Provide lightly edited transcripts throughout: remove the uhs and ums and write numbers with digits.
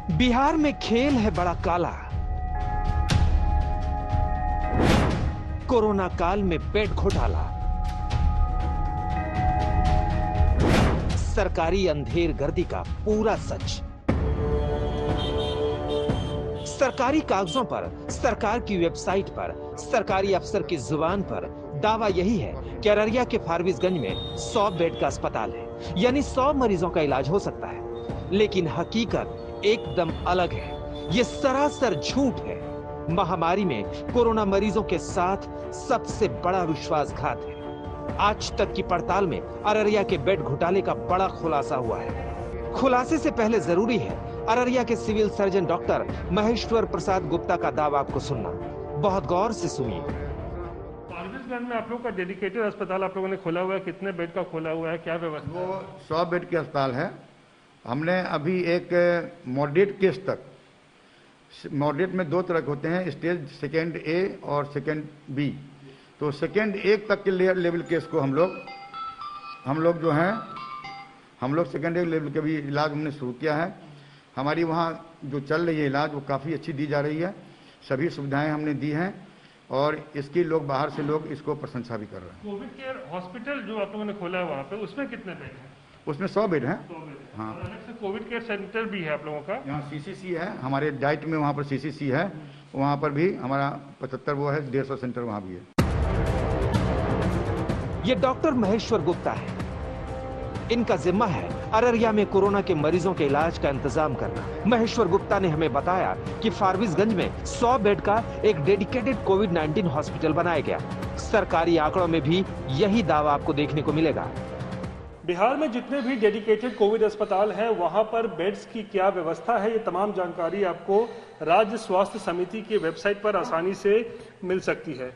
बिहार में खेल है बड़ा काला। कोरोना काल में बेड घोटाला, सरकारी अंधेर गर्दी का पूरा सच। सरकारी कागजों पर, सरकार की वेबसाइट पर, सरकारी अफसर की जुबान पर दावा यही है कि अररिया के फारबिसगंज में 100 बेड का अस्पताल है, यानी 100 मरीजों का इलाज हो सकता है। लेकिन हकीकत एकदम अलग है। ये सरासर झूठ है। महामारी में कोरोना मरीजों के साथ सबसे बड़ा विश्वासघात है। आज तक की पड़ताल में अररिया के बेड घोटाले का बड़ा खुलासा हुआ है। खुलासे से पहले जरूरी है अररिया के civil surgeon doctor Maheshwar Prasad Gupta का दावा आपको सुनना। बहुत गौर से सुनिए। फारबिसगंज में आप लोगों का डेडिकेटेड अस्पताल आप लोगों ने खोला हुआ है, कितने बेड का खोला हुआ है, क्या व्यवस्था? वो 100 बेड के अस्पताल है। हमने अभी एक मॉडरेट केस तक, मॉडरेट में 2 तरह के होते हैं, स्टेज सेकेंड ए और सेकेंड बी। तो सेकेंड ए तक के लेवल केस को हम लोग जो हैं, हम लोग सेकेंड ए लेवल के भी इलाज हमने शुरू किया है। हमारी वहाँ जो चल रही है इलाज, वो काफ़ी अच्छी दी जा रही है। सभी सुविधाएं हमने दी हैं और इसकी लोग बाहर से लोग इसको प्रशंसा भी कर रहे हैं। कोविड केयर हॉस्पिटल जो आप लोगों ने खोला है वहाँ पे, उसमें कितने बेड हैं? उसमें 100 बेड हैं। 100 बेड। हाँ। और अलग से कोविड केयर सेंटर भी है आप लोगों का? यहाँ सीसीसी है, हमारे डाइट में वहाँ पर सीसीसी है, वहाँ पर भी हमारा 75 वो है, 150 सेंटर वहाँ भी है। ये डॉक्टर महेश्वर गुप्ता है। इनका जिम्मा है अररिया में कोरोना के मरीजों के इलाज का इंतजाम करना। महेश्वर गुप्ता ने हमें बताया कि फारबिसगंज में 100 बेड का एक डेडिकेटेड कोविड-19 हॉस्पिटल बनाया गया। सरकारी आंकड़ों में भी यही दावा आपको देखने को मिलेगा। बिहार में जितने भी डेडिकेटेड कोविड अस्पताल हैं, वहां पर बेड्स की क्या व्यवस्था है, ये तमाम जानकारी आपको राज्य स्वास्थ्य समिति की वेबसाइट पर आसानी से मिल सकती है।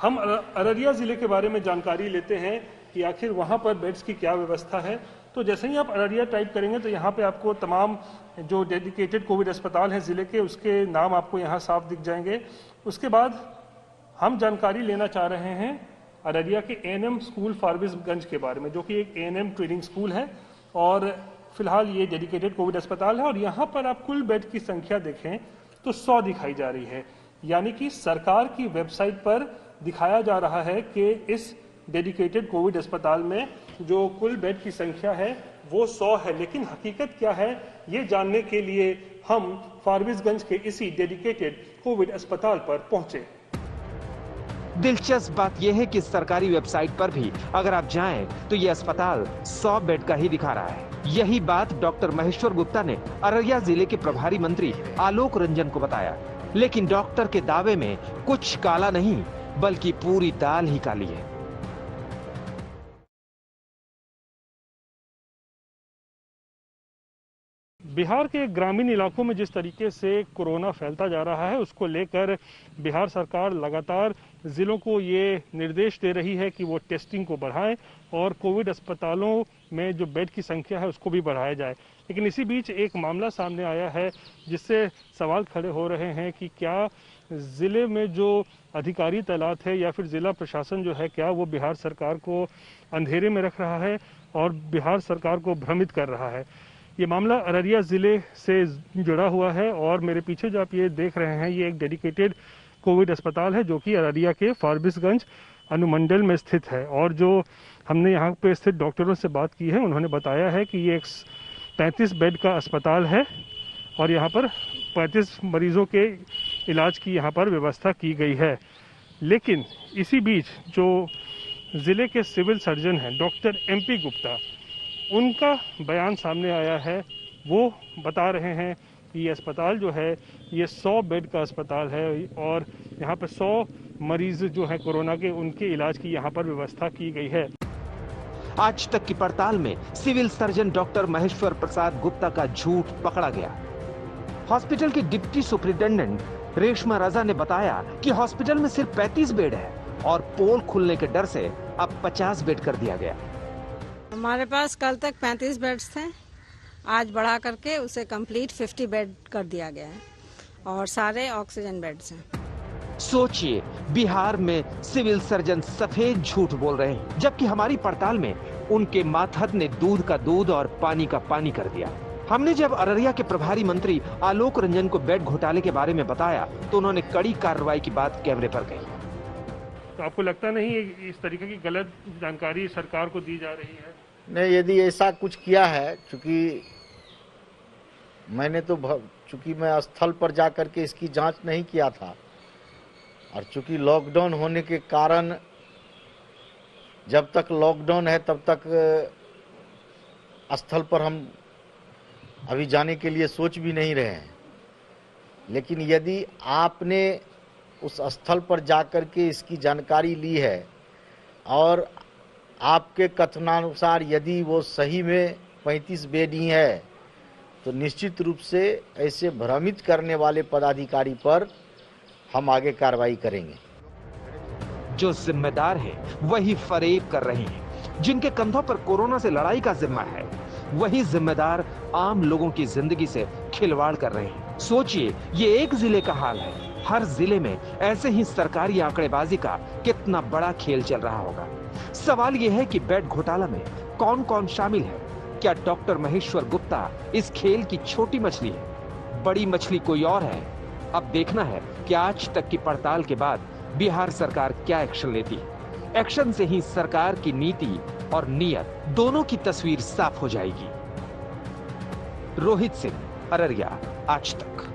हम अररिया जिले के बारे में जानकारी लेते हैं कि आखिर वहां पर बेड्स की क्या व्यवस्था है। तो जैसे ही आप अररिया टाइप करेंगे तो यहाँ पे आपको तमाम जो डेडिकेटेड कोविड अस्पताल हैं जिले के, उसके नाम आपको यहाँ साफ दिख जाएंगे। उसके बाद हम जानकारी लेना चाह रहे हैं अररिया के एएनएम स्कूल फारबिसगंज के बारे में, जो कि एक एएनएम ट्रेनिंग स्कूल है और फिलहाल ये डेडिकेटेड कोविड अस्पताल है। और यहाँ पर आप कुल बेड की संख्या देखें तो 100 दिखाई जा रही है, यानी कि सरकार की वेबसाइट पर दिखाया जा रहा है कि इस डेडिकेटेड कोविड अस्पताल में जो कुल बेड की संख्या है वो 100 है। लेकिन हकीकत क्या है, ये जानने के लिए हम फारबिसगंज के इसी डेडिकेटेड कोविड अस्पताल पर पहुंचे। दिलचस्प बात यह है कि सरकारी वेबसाइट पर भी अगर आप जाएं तो ये अस्पताल 100 बेड का ही दिखा रहा है। यही बात डॉक्टर महेश्वर गुप्ता ने अररिया जिले के प्रभारी मंत्री आलोक रंजन को बताया। लेकिन डॉक्टर के दावे में कुछ काला नहीं, बल्कि पूरी दाल ही काली है। बिहार के ग्रामीण इलाकों में जिस तरीके से कोरोना फैलता जा रहा है, उसको लेकर बिहार सरकार लगातार जिलों को ये निर्देश दे रही है कि वो टेस्टिंग को बढ़ाएं और कोविड अस्पतालों में जो बेड की संख्या है उसको भी बढ़ाया जाए। लेकिन इसी बीच एक मामला सामने आया है जिससे सवाल खड़े हो रहे हैं कि क्या जिले में जो अधिकारी तैनात है या फिर जिला प्रशासन जो है, क्या वो बिहार सरकार को अंधेरे में रख रहा है और बिहार सरकार को भ्रमित कर रहा है। ये मामला अररिया जिले से जुड़ा हुआ है और मेरे पीछे जो आप ये देख रहे हैं, ये एक डेडिकेटेड कोविड अस्पताल है जो कि अररिया के फारबिसगंज अनुमंडल में स्थित है। और जो हमने यहाँ पे स्थित डॉक्टरों से बात की है, उन्होंने बताया है कि ये एक 35 बेड का अस्पताल है और यहाँ पर 35 मरीजों के इलाज की यहाँ पर व्यवस्था की गई है। लेकिन इसी बीच जो जिले के सिविल सर्जन हैं डॉक्टर MP गुप्ता, उनका बयान सामने आया है। वो बता रहे हैं कि ये अस्पताल जो है ये 100 बेड का अस्पताल है और यहाँ पर 100 मरीज जो है कोरोना के, उनके इलाज की यहाँ पर व्यवस्था की गई है। आज तक की पड़ताल में civil surgeon doctor Maheshwar Prasad Gupta का झूठ पकड़ा गया। हॉस्पिटल की डिप्टी सुपरिटेंडेंट रेशमा रजा ने बताया कि हॉस्पिटल में सिर्फ 35 बेड है और पोल खुलने के डर से अब 50 बेड कर दिया गया। हमारे पास कल तक 35 बेड्स थे, आज बढ़ा करके उसे कंप्लीट 50 बेड कर दिया गया है और सारे ऑक्सीजन बेड्स हैं। सोचिए, बिहार में सिविल सर्जन सफेद झूठ बोल रहे हैं, जबकि हमारी पड़ताल में उनके मातहत ने दूध का दूध और पानी का पानी कर दिया। हमने जब अररिया के प्रभारी मंत्री आलोक रंजन को बेड घोटाले के बारे में बताया तो उन्होंने कड़ी कार्रवाई की बात कैमरे पर कही। तो आपको लगता नहीं इस तरीके की गलत जानकारी सरकार को दी जा रही है? नहीं, यदि ऐसा कुछ किया है, चूंकि मैंने तो चूंकि मैं स्थल पर जाकर के इसकी जांच नहीं किया था और चूंकि लॉकडाउन होने के कारण जब तक लॉकडाउन है तब तक स्थल पर हम अभी जाने के लिए सोच भी नहीं रहे हैं। लेकिन यदि आपने उस स्थल पर जाकर के इसकी जानकारी ली है और आपके कथनानुसार यदि वो सही में 35 बेड ही है तो निश्चित रूप से ऐसे भ्रमित करने वाले पदाधिकारी पर हम आगे कार्रवाई करेंगे। जो जिम्मेदार हैं वही फरेब कर रहे हैं। जिनके कंधों पर कोरोना से लड़ाई का जिम्मा है वही जिम्मेदार आम लोगों की जिंदगी से खिलवाड़ कर रहे हैं। सोचिए, ये एक जिले का हाल है, हर जिले में ऐसे ही सरकारी आंकड़ेबाजी का कितना बड़ा खेल चल रहा होगा। सवाल यह है कि बेड घोटाला में कौन कौन शामिल है? क्या डॉक्टर महेश्वर गुप्ता इस खेल की छोटी मछली है? बड़ी मछली कोई और है? अब देखना है कि आज तक की पड़ताल के बाद बिहार सरकार क्या एक्शन लेती है। एक्शन से ही सरकार की नीति और नीयत दोनों की तस्वीर साफ हो जाएगी। रोहित सिंह, अररिया, आज तक।